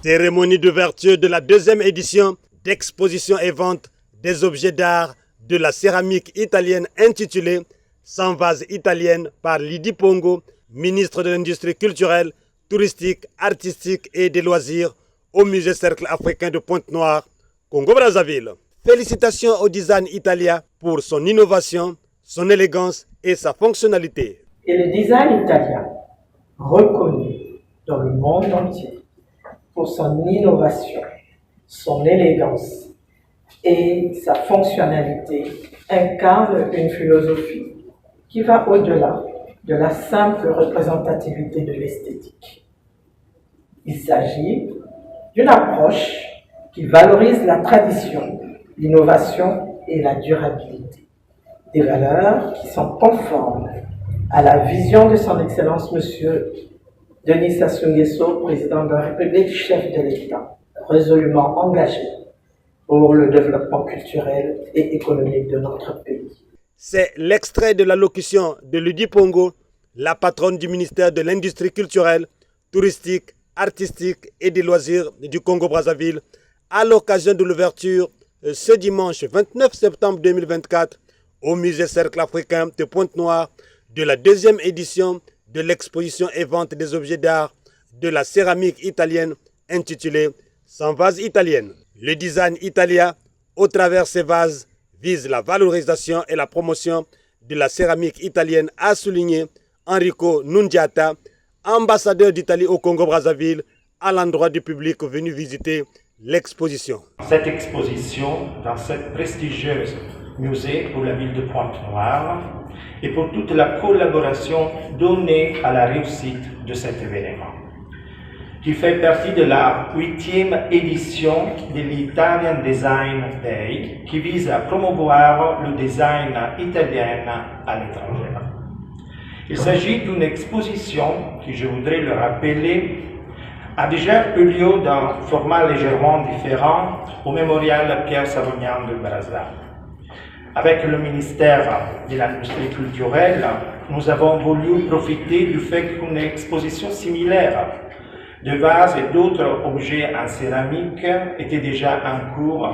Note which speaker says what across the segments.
Speaker 1: Cérémonie d'ouverture de la deuxième édition d'exposition et vente des objets d'art de la céramique italienne intitulée « 100 vases italiennes » par Lydie Pongo, ministre de l'Industrie culturelle, touristique, artistique et des loisirs au Musée Cercle africain de Pointe-Noire, Congo-Brazzaville. Félicitations au design italien pour son innovation, son élégance et sa fonctionnalité.
Speaker 2: Et le design italien, reconnu dans le monde entier pour son innovation, son élégance et sa fonctionnalité, incarne une philosophie qui va au-delà de la simple représentativité de l'esthétique. Il s'agit d'une approche qui valorise la tradition, l'innovation et la durabilité. Des valeurs qui sont conformes à la vision de son Excellence Monsieur Denis Sassou Nguesso, président de la République, chef de l'État, résolument engagé pour le développement culturel et économique de notre pays.
Speaker 1: C'est l'extrait de l'allocution de Lydie Pongo, la patronne du ministère de l'Industrie culturelle, touristique, artistique et des loisirs du Congo-Brazzaville, à l'occasion de l'ouverture ce dimanche 29 septembre 2024 au Musée Cercle africain de Pointe-Noire de la deuxième édition de l'exposition et vente des objets d'art de la céramique italienne intitulée « 100 vases italiennes ». Le design italien, au travers ces vases, vise la valorisation et la promotion de la céramique italienne, a souligné Enrico Nunziata, ambassadeur d'Italie au Congo-Brazzaville, à l'endroit du public venu visiter l'exposition.
Speaker 3: Cette exposition dans cette prestigieuse musée pour la ville de Pointe-Noire et pour toute la collaboration donnée à la réussite de cet événement, qui fait partie de la 8e édition de l'Italian Design Day, qui vise à promouvoir le design italien à l'étranger. Il s'agit d'une exposition qui, je voudrais le rappeler, a déjà eu lieu d'un format légèrement différent au mémorial Pierre Savognan de Brazza. Avec le ministère de l'Industrie culturelle, nous avons voulu profiter du fait qu'une exposition similaire de vases et d'autres objets en céramique était déjà en cours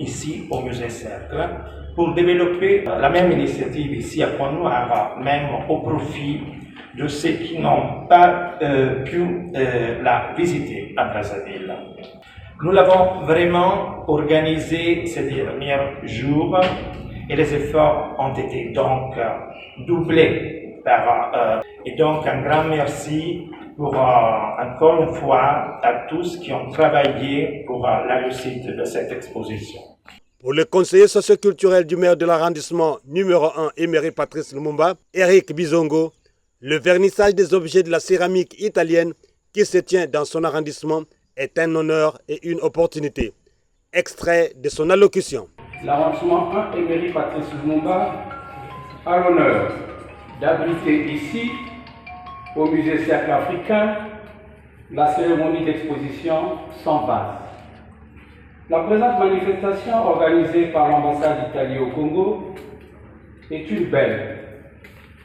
Speaker 3: ici au Musée Cercle pour développer la même initiative ici à Pointe-Noire, même au profit de ceux qui n'ont pas pu la visiter à Brazzaville. Nous l'avons vraiment organisé ces derniers jours et les efforts ont été donc doublés. Et donc un grand merci pour encore une fois à tous qui ont travaillé pour la réussite de cette exposition.
Speaker 1: Pour le conseiller socioculturel du maire de l'arrondissement numéro 1, Emery Patrice Lumumba, Eric Bizongo, le vernissage des objets de la céramique italienne qui se tient dans son arrondissement est un honneur et une opportunité. Extrait de son allocution.
Speaker 4: L'arrondissement 1, Emery Patrice Lumumba, a l'honneur d'abriter ici, au Musée Cercle africain, la cérémonie d'exposition 100 vases. La présente manifestation organisée par l'ambassade d'Italie au Congo est une belle,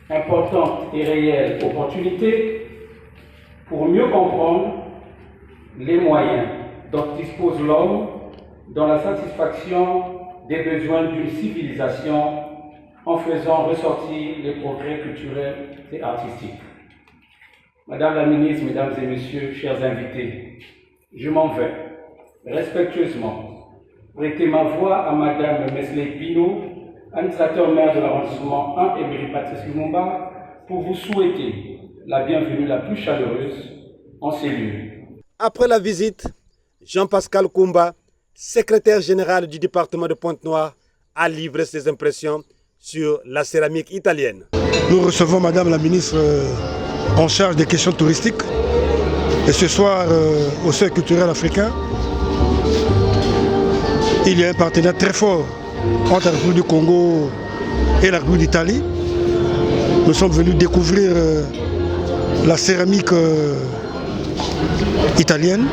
Speaker 4: importante et réelle opportunité pour mieux comprendre les moyens dont dispose l'homme dans la satisfaction des besoins d'une civilisation en faisant ressortir les progrès culturels et artistiques. Madame la ministre, mesdames et messieurs, chers invités, je m'en vais respectueusement prêter ma voix à Madame Mesley Pino, administrateur maire de l'arrondissement 1 Emery Patrice Lumumba, pour vous souhaiter la bienvenue la plus chaleureuse en ces lieux.
Speaker 1: Après la visite, Jean-Pascal Koumba, secrétaire général du département de Pointe-Noire, a livré ses impressions sur la céramique italienne.
Speaker 5: Nous recevons Madame la ministre en charge des questions touristiques et ce soir au Cercle culturel africain, il y a un partenariat très fort entre la République du Congo et la République d'Italie. Nous sommes venus découvrir la céramique italienne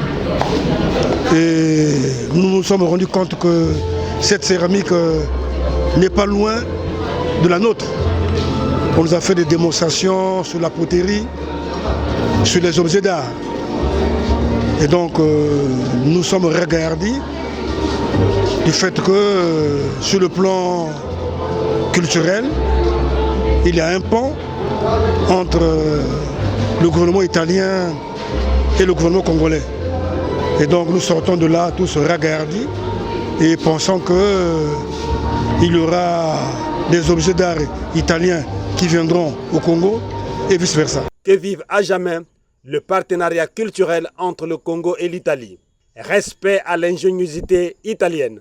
Speaker 5: et nous nous sommes rendus compte que cette céramique n'est pas loin de la nôtre. On nous a fait des démonstrations sur la poterie, sur les objets d'art. Et donc nous sommes regardés du fait que sur le plan culturel, il y a un pont entre le gouvernement italien et le gouvernement congolais. Et donc nous sortons de là tous regardés et pensant qu'il y aura des objets d'art italiens qui viendront au Congo et vice-versa.
Speaker 1: Que vive à jamais le partenariat culturel entre le Congo et l'Italie. Respect à l'ingéniosité italienne.